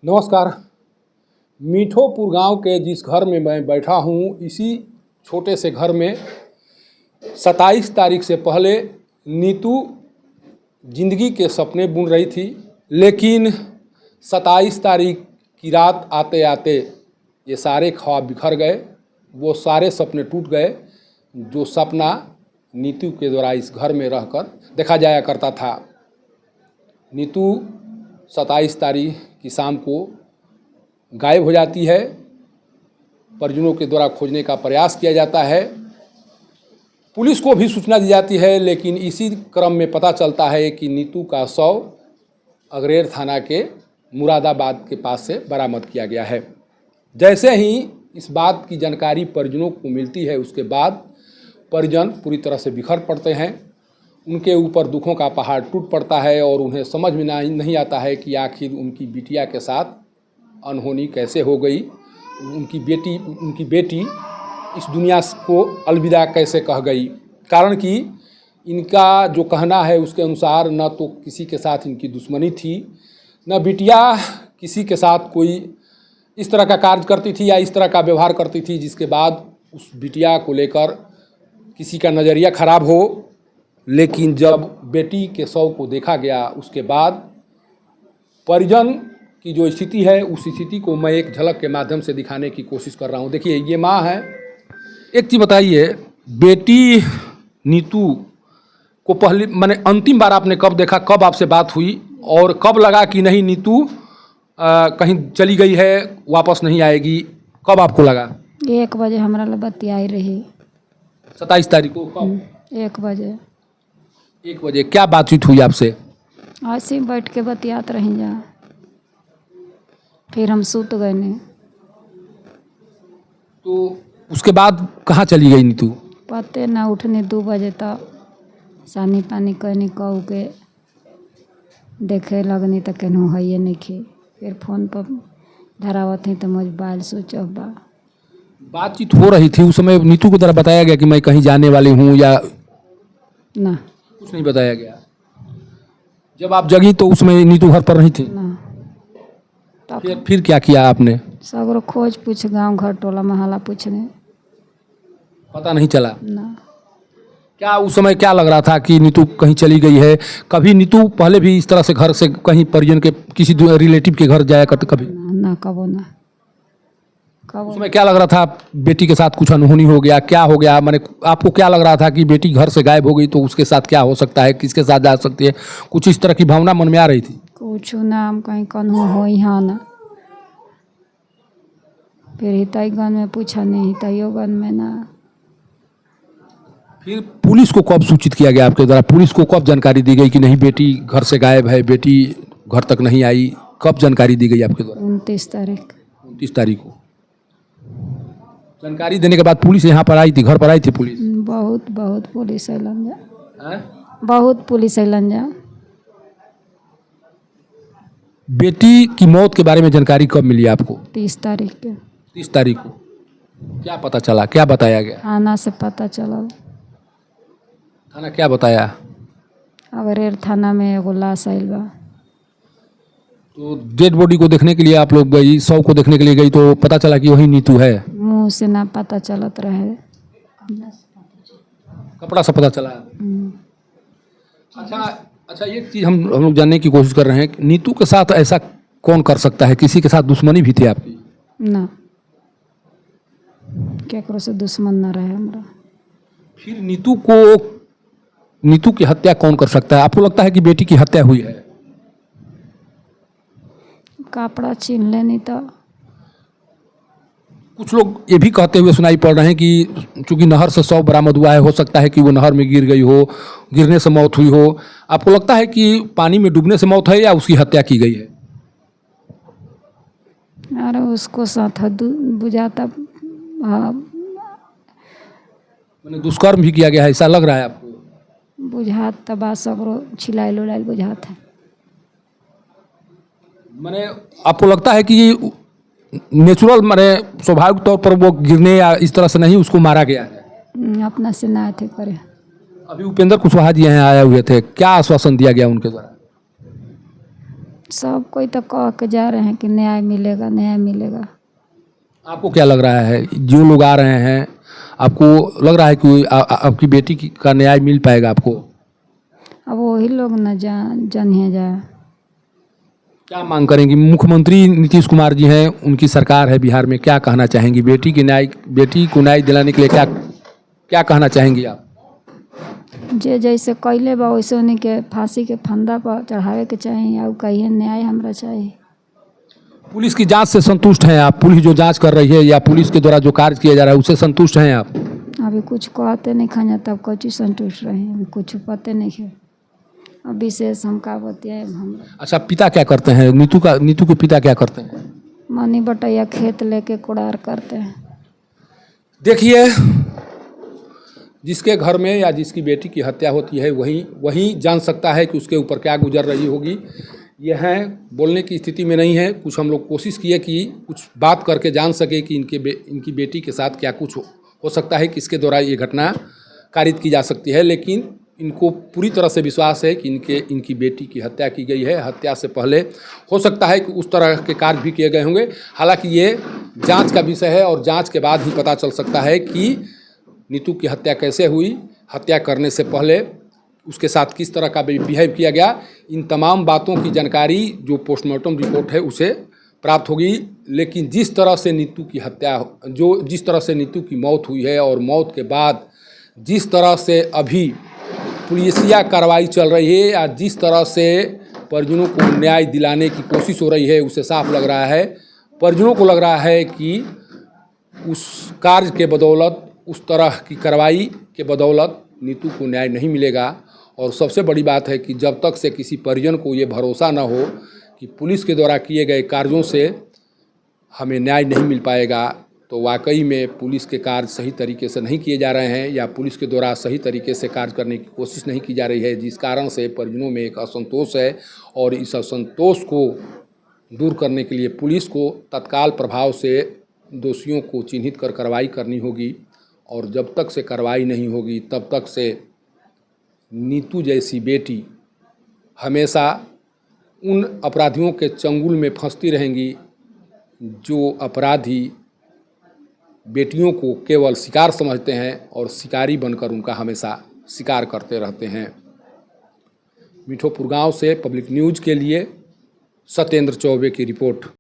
नमस्कार। मीठोपुर गांव के जिस घर में मैं बैठा हूं, इसी छोटे से घर में 27 तारीख से पहले नीतू जिंदगी के सपने बुन रही थी, लेकिन 27 तारीख की रात आते आते ये सारे ख्वाब बिखर गए। वो सारे सपने टूट गए जो सपना नीतू के द्वारा इस घर में रहकर देखा जाया करता था। नीतू 27 तारीख की शाम को गायब हो जाती है। परिजनों के द्वारा खोजने का प्रयास किया जाता है, पुलिस को भी सूचना दी जाती है, लेकिन इसी क्रम में पता चलता है कि नीतू का शव अगरेर थाना के मुरादाबाद के पास से बरामद किया गया है। जैसे ही इस बात की जानकारी परिजनों को मिलती है, उसके बाद परिजन पूरी तरह से बिखर पड़ते हैं। उनके ऊपर दुखों का पहाड़ टूट पड़ता है और उन्हें समझ में नहीं आता है कि आखिर उनकी बिटिया के साथ अनहोनी कैसे हो गई। उनकी बेटी इस दुनिया को अलविदा कैसे कह गई। कारण कि इनका जो कहना है उसके अनुसार न तो किसी के साथ इनकी दुश्मनी थी, न बिटिया किसी के साथ कोई इस तरह का कार्य करती थी या इस तरह का व्यवहार करती थी जिसके बाद उस बिटिया को लेकर किसी का नज़रिया खराब हो। लेकिन जब बेटी के शव को देखा गया, उसके बाद परिजन की जो स्थिति है, उस स्थिति को मैं एक झलक के माध्यम से दिखाने की कोशिश कर रहा हूँ। देखिए, ये माँ है। एक चीज़ बताइए, बेटी नीतू को पहली मैंने अंतिम बार आपने कब देखा, कब आपसे बात हुई और कब लगा कि नहीं नीतू कहीं चली गई है, वापस नहीं आएगी? कब आपको लगा? 1 बजे हमारा बतियाई रही। 27 तारीख को कब? 1 बजे। 1 बजे क्या बातचीत हुई आपसे? ऐसे ही बैठ के बतियात रही जा, फिर हम सूत गए ने। तो उसके बाद कहाँ चली गई नीतू? पते ना उठने 2 बजे तक सानी पानी कहनी कहू के देखे लगनी तो केनहू है नहीं खे। फिर फोन पर धरावत ही तो मोबाइल स्विच ऑफ बा। बातचीत हो रही थी उस समय, नीतू को तरह बताया गया कि मैं कहीं जाने वाली हूँ या ना? कुछ नहीं बताया गया। जब आप जगी तो उसमें नीतू घर पर नहीं थी ना। फिर क्या किया आपने? सगरो खोज पूछ, गांव घर टोला मोहल्ला पूछने, पता नहीं चला। ना। क्या उस समय क्या लग रहा था कि नीतू कहीं चली गई है? कभी नीतू पहले भी इस तरह से घर से कहीं परिजन के किसी रिलेटिव के घर जाया करते कभी? ना कबो ना। उस समय क्या लग रहा था, बेटी के साथ कुछ अनहोनी हो गया, क्या हो गया? मैंने आपको क्या लग रहा था कि बेटी घर से गायब हो गई तो उसके साथ क्या हो सकता है, किसके साथ जा सकती है? कुछ इस तरह की भावना मन में आ रही थी? कुछ नाम कहीं कन्हू हो यहाँ ना। फिर हितैगन में पूछा नहीं, हितैयोगन में ना। फिर पुलिस को कब सूचित किया गया आपके द्वारा? पुलिस को कब जानकारी दी गई कि नहीं बेटी घर से गायब है, बेटी घर तक नहीं आई? कब जानकारी दी गई आपके द्वारा? 29 तारीख। 29 तारीख को जानकारी देने के बाद पुलिस यहाँ पर आई थी, घर पर आई थी पुलिस? बहुत पुलिस अलन जा। बहुत पुलिस अलन जा। बेटी की मौत के बारे में जानकारी कब मिली आपको? 30 तारीख के। 30 तारीख को क्या पता चला, क्या बताया गया? थाना से पता चलल। थाना क्या बताया? अगरेर थाना में एगो लाश आइल बा। तो डेड बॉडी को देखने के लिए आप लोग गई, शव को देखने के लिए गई, तो पता चला कि वही नीतू है? मुंह से ना पता चलत रहे, कपड़ा से पता चला। अच्छा, एक चीज़ हम लोग जानने की कोशिश कर रहे हैं, नीतू के साथ ऐसा कौन कर सकता है? किसी के साथ दुश्मनी भी थी आपकी? ना, केकरो से दुश्मन ना रहे हमरा। फिर नीतू की हत्या कौन कर सकता है? आपको लगता है कि बेटी की हत्या हुई है? कपड़ा छीन लेनी तो। कुछ लोग ये भी कहते हुए सुनाई पड़ रहे हैं कि चूंकि नहर से शव बरामद हुआ है, हो सकता है कि वो नहर में गिर गई हो, गिरने से मौत हुई हो। आपको लगता है कि पानी में डूबने से मौत है या उसकी हत्या की गई है? अरे उसको साथ बुझाता मैंने दुष्कर्म भी किया गया है, ऐसा लग रहा है आपको? बुझात तबा सगरो छिलाइल उलाइल बुझात है। मैंने आपको लगता है कि नेचुरल माने स्वाभाविक तौर पर वो गिरने या इस तरह से नहीं, उसको मारा गया है? अपना से ना थे करे। अभी उपेंद्र कुशवाहा जी यहाँ आए हुए थे, क्या आश्वासन दिया गया उनके द्वारा? सब कोई तो कह के जा रहे हैं कि न्याय मिलेगा, न्याय मिलेगा। आपको क्या लग रहा है, जो लोग आ रहे हैं, आपको लग रहा है कि आपकी बेटी का न्याय मिल पाएगा आपको? अब वही लोग न जानिए जाए। क्या मांग करेंगी? मुख्यमंत्री नीतीश कुमार जी हैं, उनकी सरकार है बिहार में, क्या कहना चाहेंगी? बेटी को न्याय दिलाने के लिए क्या क्या कहना चाहेंगी आप? जे जैसे कैले बा वैसे उन्हीं के फांसी के फंदा पर चढ़ावे के चाहिए, और कहिए न्याय हमरा चाहिए। पुलिस की जांच से संतुष्ट हैं आप? पुलिस जो जांच कर रही है या पुलिस के द्वारा जो कार्य किया जा रहा है उससे संतुष्ट हैं आप? अभी कुछ कहते नहीं खाना, तब कुछ संतुष्ट रहे, अभी कुछ पते नहीं है। अब विशेष हम का बतियाए हम। अच्छा, पिता क्या करते हैं? नीतू के पिता क्या करते हैं? मनी बटैया खेत लेके कुड़ार करते हैं। देखिए, जिसके घर में या जिसकी बेटी की हत्या होती है वही जान सकता है कि उसके ऊपर क्या गुजर रही होगी। यह है बोलने की स्थिति में नहीं है। कुछ हम लोग कोशिश किए कि कुछ बात करके जान सके कि इनकी बेटी के साथ क्या कुछ हो सकता है, किसके द्वारा ये घटना कारित की जा सकती है, लेकिन इनको पूरी तरह से विश्वास है कि इनकी बेटी की हत्या की गई है। हत्या से पहले हो सकता है कि उस तरह के कार्य भी किए गए होंगे। हालांकि ये जांच का विषय है और जांच के बाद ही पता चल सकता है कि नीतू की हत्या कैसे हुई, हत्या करने से पहले उसके साथ किस तरह का बिहेव किया गया। इन तमाम बातों की जानकारी जो पोस्टमार्टम रिपोर्ट है उसे प्राप्त होगी। लेकिन जिस तरह से नीतू की मौत हुई है और मौत के बाद जिस तरह से अभी पुलिसिया कार्रवाई चल रही है या जिस तरह से परिजनों को न्याय दिलाने की कोशिश हो रही है, उसे साफ लग रहा है, परिजनों को लग रहा है कि उस कार्य के बदौलत, उस तरह की कार्रवाई के बदौलत नीतू को न्याय नहीं मिलेगा। और सबसे बड़ी बात है कि जब तक से किसी परिजन को ये भरोसा न हो कि पुलिस के द्वारा किए गए कार्यों से हमें न्याय नहीं मिल पाएगा, तो वाकई में पुलिस के कार्य सही तरीके से नहीं किए जा रहे हैं या पुलिस के द्वारा सही तरीके से कार्य करने की कोशिश नहीं की जा रही है, जिस कारण से परिजनों में एक असंतोष है। और इस असंतोष को दूर करने के लिए पुलिस को तत्काल प्रभाव से दोषियों को चिन्हित कर कार्रवाई करनी होगी। और जब तक से कार्रवाई नहीं होगी तब तक से नीतू जैसी बेटी हमेशा उन अपराधियों के चंगुल में फंसती रहेंगी जो अपराधी बेटियों को केवल शिकार समझते हैं और शिकारी बनकर उनका हमेशा शिकार करते रहते हैं। मिठोपुर गांव से पब्लिक न्यूज़ के लिए सत्येंद्र चौबे की रिपोर्ट।